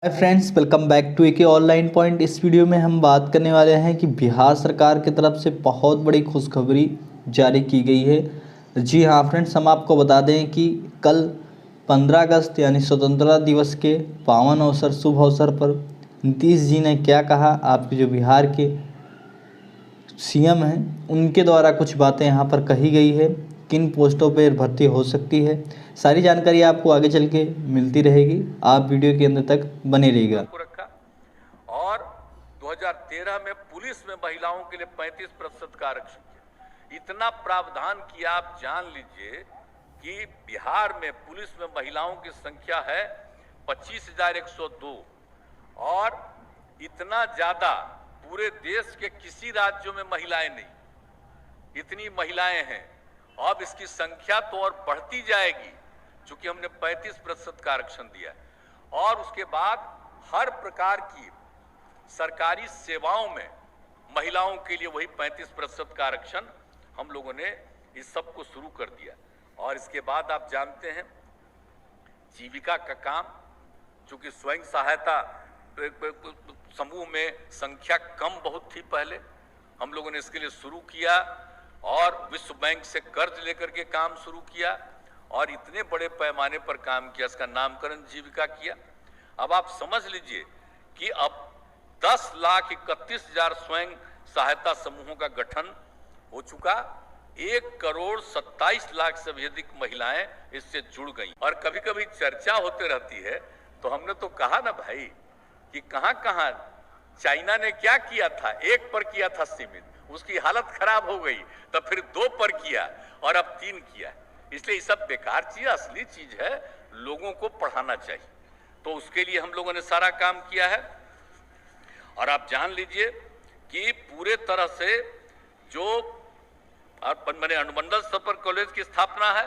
Hi friends, welcome back to AK online point. इस video में हम बात करने वाले हैं कि बिहार सरकार की तरफ से बहुत बड़ी खुशखबरी जारी की गई है। जी हाँ फ्रेंड्स, हम आपको बता दें कि कल 15 अगस्त यानी स्वतंत्रता दिवस के पावन अवसर शुभ अवसर पर नीतीश जी ने क्या कहा। आपके जो बिहार के सीएम हैं उनके द्वारा कुछ बातें यहाँ पर कही गई है, किन पोस्टों पर भर्ती हो सकती है, सारी जानकारी आपको आगे चल के मिलती रहेगी। आप वीडियो के अंत तक बने रहिएगा। को रखा और 2013 में पुलिस में महिलाओं के लिए 35% का आरक्षण किया। इतना प्रावधान किया, आप जान लीजिए कि बिहार में पुलिस में महिलाओं की संख्या है 25,102 और इतना ज्यादा पूरे देश के किसी राज्यों में महिलाएं नहीं, इतनी महिलाएं हैं। अब इसकी संख्या तो और बढ़ती जाएगी क्योंकि हमने 35% का आरक्षण दिया है। और उसके बाद हर प्रकार की सरकारी सेवाओं में महिलाओं के लिए वही 35% का आरक्षण हम लोगों ने इस सब को शुरू कर दिया। और इसके बाद आप जानते हैं जीविका का काम, चूंकि स्वयं सहायता समूह में संख्या कम बहुत थी, पहले हम लोगों ने इसके लिए शुरू किया और विश्व बैंक से कर्ज लेकर के काम शुरू किया और इतने बड़े पैमाने पर काम किया, इसका नामकरण जीविका किया। अब आप समझ लीजिए कि अब 10,31,000 स्वयं सहायता समूहों का गठन हो चुका। 1,27,00,000 से भी अधिक महिलाएं इससे जुड़ गई। और कभी कभी चर्चा होते रहती है, तो हमने तो कहा ना भाई कि कहां कहां चाइना ने क्या किया था, 1 पर किया था सीमित, उसकी हालत खराब हो गई, तब फिर 2 पर किया और अब 3 किया। इसलिए ये सब बेकार चीज, असली चीज है, लोगों को पढ़ाना चाहिए। तो उसके लिए हम लोगों ने सारा काम किया है। और आप जान लीजिए कि पूरे तरह से जो मैंने अनुमंडल स्तर पर कॉलेज की स्थापना है,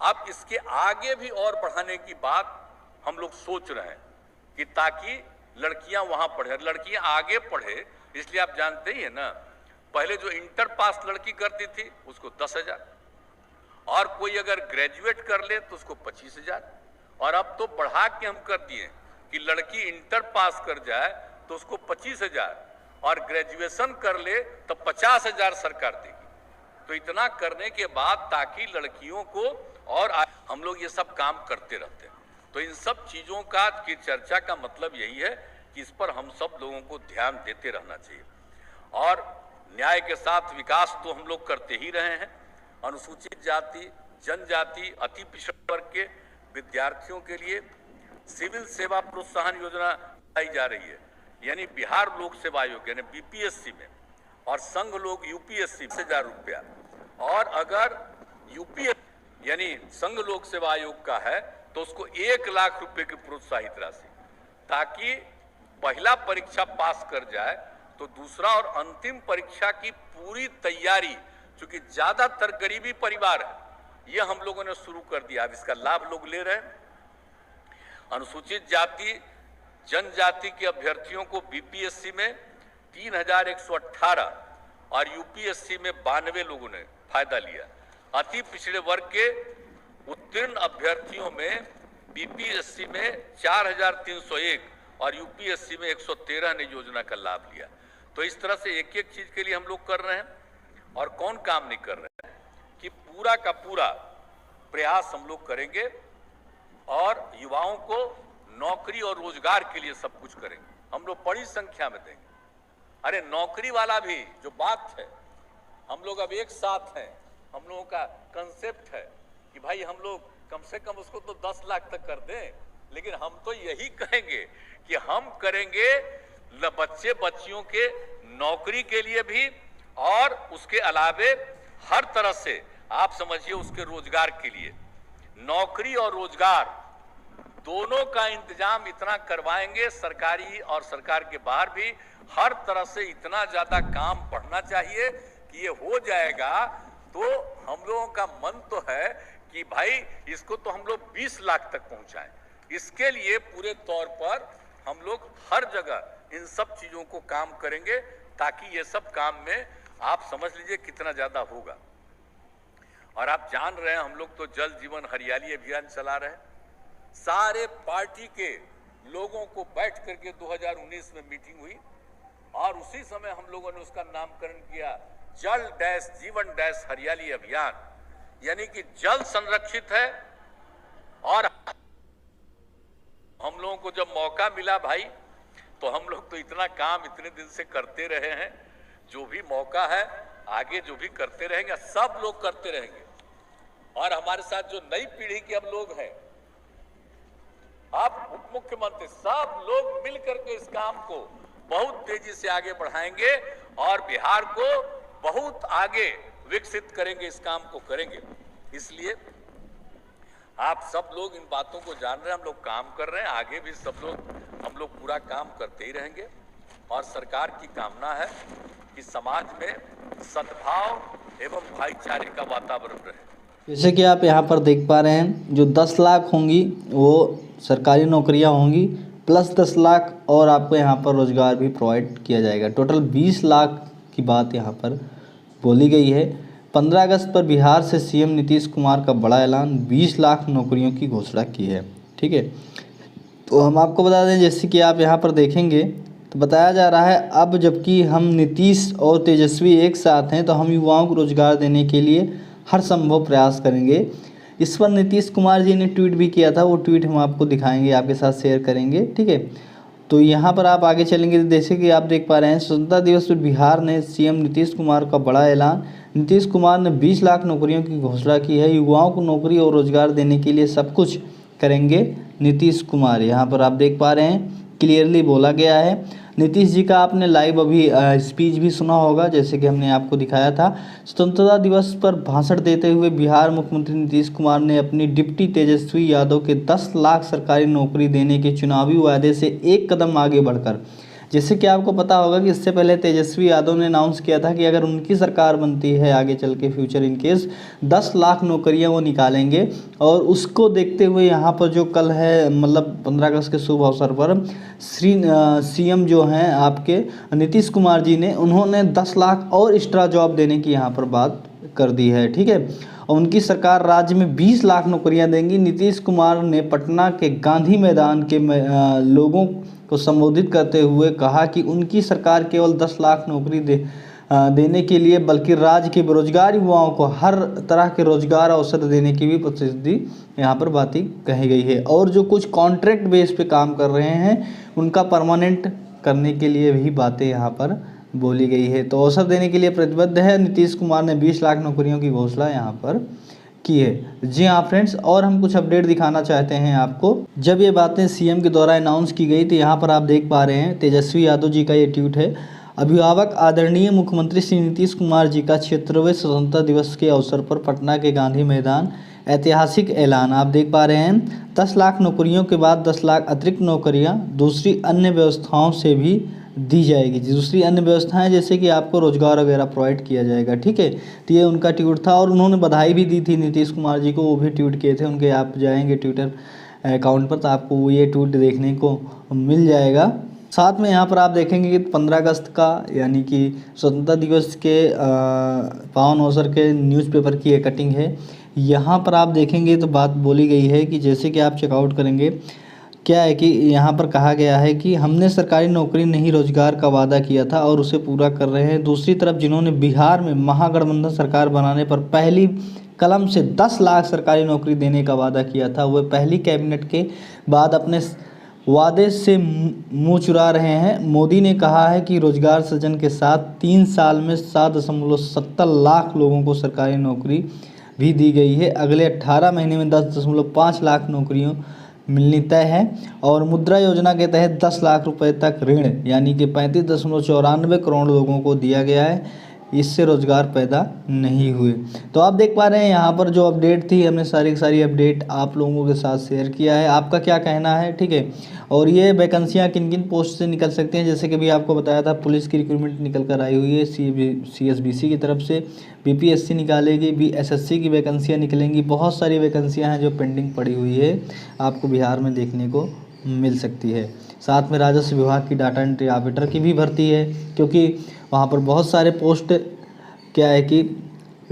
अब इसके आगे भी और बढ़ाने की बात हम लोग सोच रहे हैं कि ताकि लड़कियां वहां पढ़े, लड़कियां आगे पढ़े। इसलिए आप जानते ही है ना, पहले जो इंटर पास लड़की करती थी उसको 10,000, और कोई अगर ग्रेजुएट कर ले तो उसको 25,000, और अब तो बढ़ा के हम कर दिए कि लड़की इंटर पास कर जाए तो उसको 25,000 और ग्रेजुएशन कर ले तो 50,000 सरकार देगी। तो इतना करने के बाद ताकि लड़कियों को, और हम लोग ये सब काम करते रहते हैं। तो इन सब चीजों का की चर्चा का मतलब यही है कि इस पर हम सब लोगों को ध्यान देते रहना चाहिए। और न्याय के साथ विकास तो हम लोग करते ही रहे हैं। अनुसूचित जाति, जनजाति, अति पिछड़ा वर्ग के विद्यार्थियों के लिए सिविल सेवा प्रोत्साहन योजना लाई जा रही है, यानी बिहार लोक सेवा आयोग यानी बीपीएससी में, और संघ लोग यूपीएससी में 1000 रुपया। और अगर यूपीएससी यानी संघ लोक सेवा आयोग का है तो उसको 1 लाख रुपए की प्रोत्साहित राशि, ताकि पहला परीक्षा पास कर जाए तो दूसरा और अंतिम परीक्षा की पूरी तैयारी, क्योंकि ज्यादातर गरीबी परिवार है, यह हम लोगों ने शुरू कर दिया। अब इसका लाभ लोग ले रहे हैं। अनुसूचित जाति जनजाति के अभ्यर्थियों को बीपीएससी में 3,118 और यूपीएससी में 92 लोगों ने फायदा लिया। अति पिछड़े वर्ग के उत्तीर्ण अभ्यर्थियों में बीपीएससी में 4,301 और यूपीएससी में 113 ने योजना का लाभ लिया। तो इस तरह से एक एक चीज के लिए हम लोग कर रहे हैं। और कौन काम नहीं कर रहे हैं कि पूरा का पूरा प्रयास हम लोग करेंगे और युवाओं को नौकरी और रोजगार के लिए सब कुछ करेंगे। हम लोग बड़ी संख्या में देंगे। अरे नौकरी वाला भी जो बात है, हम लोग अब एक साथ हैं। हम लोगों का कंसेप्ट है कि भाई हम लोग कम से कम उसको तो 10 लाख तक कर दें, लेकिन हम तो यही कहेंगे कि हम करेंगे बच्चे बच्चियों के नौकरी के लिए भी, और उसके अलावे हर तरह से आप समझिए उसके रोजगार के लिए। नौकरी और रोजगार दोनों का इंतजाम इतना करवाएंगे, सरकारी और सरकार के बाहर भी हर तरह से इतना ज्यादा काम बढ़ना चाहिए कि ये हो जाएगा। तो हम लोगों का मन तो है कि भाई इसको तो हम लोग 20 लाख तक पहुंचाएं। इसके लिए पूरे तौर पर हम लोग हर जगह इन सब चीजों को काम करेंगे, ताकि ये सब काम में आप समझ लीजिए कितना ज्यादा होगा। और आप जान रहे हैं हम लोग तो जल जीवन हरियाली अभियान चला रहे हैं। सारे पार्टी के लोगों को बैठ करके 2019 में मीटिंग हुई और उसी समय हम लोगों ने उसका नामकरण किया जल डैश जीवन डैश हरियाली अभियान, यानी कि जल संरक्षित है। और हम लोगों को जब मौका मिला भाई, तो हम लोग तो इतना काम इतने दिन से करते रहे हैं, जो भी मौका है आगे जो भी करते रहेंगे, सब लोग करते रहेंगे। और हमारे साथ जो नई पीढ़ी के अब लोग हैं, अब उप मुख्यमंत्री, सब लोग मिलकर के इस काम को बहुत तेजी से आगे बढ़ाएंगे और बिहार को बहुत आगे विकसित करेंगे, इस काम को करेंगे। इसलिए आप सब लोग इन बातों को जान रहे हैं, हम लोग काम कर रहे हैं, आगे भी सब लोग हम लोग पूरा काम करते ही रहेंगे। और सरकार की कामना है कि समाज में सद्भाव एवं भाईचारे का वातावरण रहे। जैसे कि आप यहाँ पर देख पा रहे हैं, जो 10 लाख होंगी वो सरकारी नौकरियाँ होंगी, प्लस 10 लाख और आपको यहाँ पर रोज़गार भी प्रोवाइड किया जाएगा। टोटल 20 लाख की बात यहाँ पर बोली गई है। 15 अगस्त पर बिहार से सीएम नीतीश कुमार का बड़ा ऐलान, 20 लाख नौकरियों की घोषणा की है। ठीक है, तो हम आपको बता दें, जैसे कि आप यहाँ पर देखेंगे तो बताया जा रहा है, अब जबकि हम नीतीश और तेजस्वी एक साथ हैं तो हम युवाओं को रोज़गार देने के लिए हर संभव प्रयास करेंगे। इस पर नीतीश कुमार जी ने ट्वीट भी किया था, वो ट्वीट हम आपको दिखाएंगे, आपके साथ शेयर करेंगे। ठीक है, तो यहाँ पर आप आगे चलेंगे तो जैसे कि आप देख पा रहे हैं, स्वतंत्रता दिवस पर बिहार ने सीएम नीतीश कुमार का बड़ा ऐलान। नीतीश कुमार ने 20 लाख नौकरियों की घोषणा की है। युवाओं को नौकरी और रोजगार देने के लिए सब कुछ करेंगे नीतीश कुमार। यहाँ पर आप देख पा रहे हैं, क्लियरली बोला गया है। नीतीश जी का आपने लाइव अभी स्पीच भी सुना होगा, जैसे कि हमने आपको दिखाया था। स्वतंत्रता दिवस पर भाषण देते हुए बिहार मुख्यमंत्री नीतीश कुमार ने अपनी डिप्टी तेजस्वी यादव के 10 लाख सरकारी नौकरी देने के चुनावी वादे से एक कदम आगे बढ़कर, जैसे कि आपको पता होगा कि इससे पहले तेजस्वी यादव ने अनाउंस किया था कि अगर उनकी सरकार बनती है आगे चल के फ्यूचर इन केस 10 लाख नौकरियां वो निकालेंगे। और उसको देखते हुए यहाँ पर जो कल है, मतलब 15 अगस्त के शुभ अवसर पर सीएम जो हैं आपके नीतीश कुमार जी ने, उन्होंने 10 लाख और एक्स्ट्रा जॉब देने की यहाँ पर बात कर दी है। ठीक है, और उनकी सरकार राज्य में 20 लाख नौकरियां देंगी। नीतीश कुमार ने पटना के गांधी मैदान के लोगों को संबोधित करते हुए कहा कि उनकी सरकार केवल 10 लाख नौकरी देने के लिए बल्कि राज्य के बेरोजगार युवाओं को हर तरह के रोजगार अवसर देने की भी प्रतिश्रुति यहाँ पर बातें कही गई है। और जो कुछ कॉन्ट्रैक्ट बेस पे काम कर रहे हैं उनका परमानेंट करने के लिए भी बातें यहाँ पर बोली गई है। तो अवसर देने के लिए प्रतिबद्ध है। नीतीश कुमार ने 20 लाख नौकरियों की घोषणा यहाँ पर की है। जी हाँ फ्रेंड्स, और हम कुछ अपडेट दिखाना चाहते हैं आपको। जब ये बातें सीएम के द्वारा अनाउंस की गई तो यहाँ पर आप देख पा रहे हैं, तेजस्वी यादव जी का ये ट्वीट है। अभिभावक आदरणीय मुख्यमंत्री श्री नीतीश कुमार जी का 76वें स्वतंत्रता दिवस के अवसर पर पटना के गांधी मैदान ऐतिहासिक ऐलान। आप देख पा रहे हैं, 10 लाख नौकरियों के बाद 10 लाख अतिरिक्त नौकरियां दूसरी अन्य व्यवस्थाओं से भी दी जाएगी। दूसरी अन्य व्यवस्थाएं जैसे कि आपको रोजगार वगैरह प्रोवाइड किया जाएगा। ठीक है, तो ये उनका ट्वीट था और उन्होंने बधाई भी दी थी नीतीश कुमार जी को, वो भी ट्वीट किए थे उनके। आप जाएंगे ट्विटर अकाउंट पर तो आपको ये ट्वीट देखने को मिल जाएगा। साथ में यहाँ पर आप देखेंगे कि 15 अगस्त का यानी कि स्वतंत्रता दिवस के पावन अवसर के न्यूज़पेपर की एक कटिंग है। यहाँ पर आप देखेंगे तो बात बोली गई है कि जैसे कि आप चेकआउट करेंगे, क्या है कि यहाँ पर कहा गया है कि हमने सरकारी नौकरी नहीं रोजगार का वादा किया था और उसे पूरा कर रहे हैं। दूसरी तरफ जिन्होंने बिहार में महागठबंधन सरकार बनाने पर पहली कलम से 10 लाख सरकारी नौकरी देने का वादा किया था, वह पहली कैबिनेट के बाद अपने वादे से मुंह चुरा रहे हैं। मोदी ने कहा है कि रोजगार सृजन के साथ 3 साल में 7.70 लाख लोगों को सरकारी नौकरी भी दी गई है। अगले 18 महीने में 10.5 लाख नौकरियों मिलनी तय है। और मुद्रा योजना के तहत 10 लाख रुपए तक ऋण यानी कि 35.94 करोड़ लोगों को दिया गया है। इससे रोजगार पैदा नहीं हुए। तो आप देख पा रहे हैं यहाँ पर जो अपडेट थी, हमने सारी की सारी अपडेट आप लोगों के साथ शेयर किया है। आपका क्या कहना है? ठीक है, और ये वैकेंसियाँ किन किन पोस्ट से निकल सकती हैं, जैसे कि भी आपको बताया था, पुलिस की रिक्रूटमेंट निकल कर आई हुई है CSBC की तरफ से, BPSC निकालेगी, SSC की वैकेंसियाँ निकलेंगी। बहुत सारी वैकेंसियाँ हैं जो पेंडिंग पड़ी हुई है, आपको बिहार में देखने को मिल सकती है। साथ में राजस्व विभाग की डाटा एंट्री ऑपरेटर की भी भर्ती है, क्योंकि वहाँ पर बहुत सारे पोस्ट क्या है कि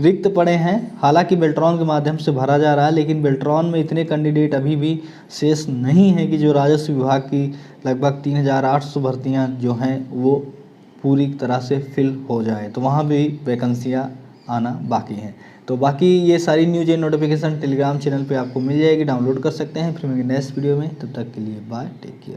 रिक्त पड़े हैं। हालांकि बेल्ट्रॉन के माध्यम से भरा जा रहा है, लेकिन बेल्ट्रॉन में इतने कैंडिडेट अभी भी शेष नहीं है कि जो राजस्व विभाग की लगभग 3800 भर्तियां जो हैं वो पूरी तरह से फिल हो जाए, तो वहाँ भी वैकेंसियाँ आना बाकी हैं। तो बाकी ये सारी न्यूज़ नोटिफिकेशन टेलीग्राम चैनल पे आपको मिल जाएगी, डाउनलोड कर सकते हैं। फिर मिलेंगे नेक्स्ट वीडियो में, तब तक के लिए बाय, टेक केयर।